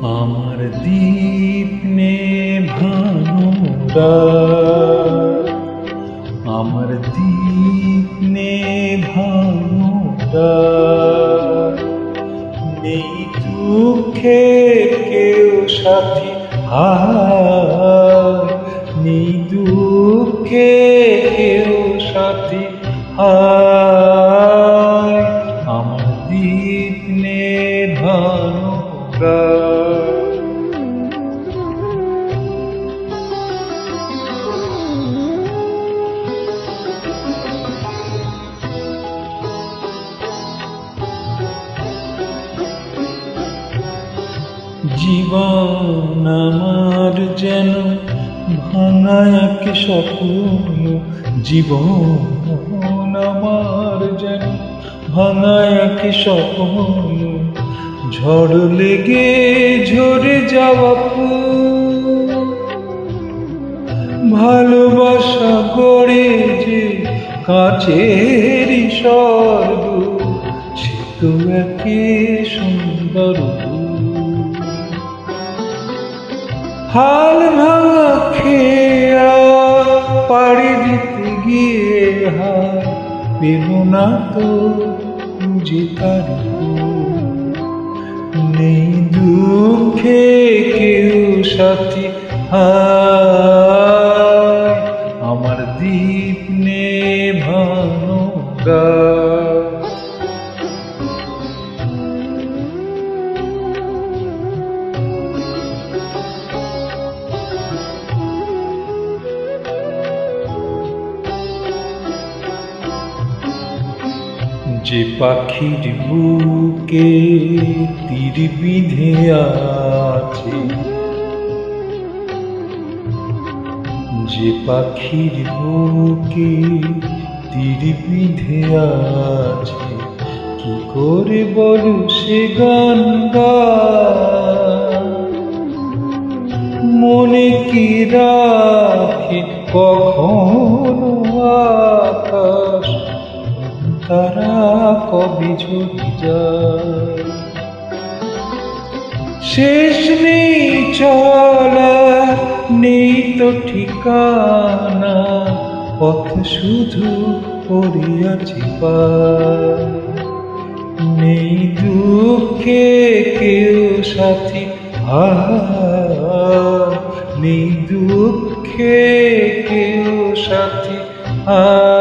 আমার দীপ নেভানো রাত, আমার দীপ নেভানো রাত, নেই দুঃখে কেউ সাথী হায়, নেই দুঃখে কেউ সাথী হায়, আমার দীপ নেভানো রাত। জীবন আমার যেন ভাঙা এক স্বপ্ন, জীবন আমার যেন ভাঙা এক স্বপ্ন, ঝড় লেগে ঝরে যাওয়া ফুল, ভালোবাসা গড়ে যে কাচের স্বর্গ, সে তো একে সুন্দর হাল ভাঙা খেয়া পাড়ি দিতে গিয়ে হার পেল না তো বুঝে তার নেই দুঃখে কেউ সাথী হায়, আমার দীপ নেভানো রাত। যে পাখির বুকে তীর বিঁধে আছে, যে পাখির বুকে তীর বিঁধে আছে, কি করে বলু সে গান গায়, মনে কি রাখে কখনো আকাশ, তারা কবি ঝরে যায়, শেষ নেই চলা নেই তো ঠিকানা, পথ শুধু পড়ে আছে পায়, নেই দুঃখে কেউ সাথী হায়, নেই দুঃখে কেউ সাথী হায়।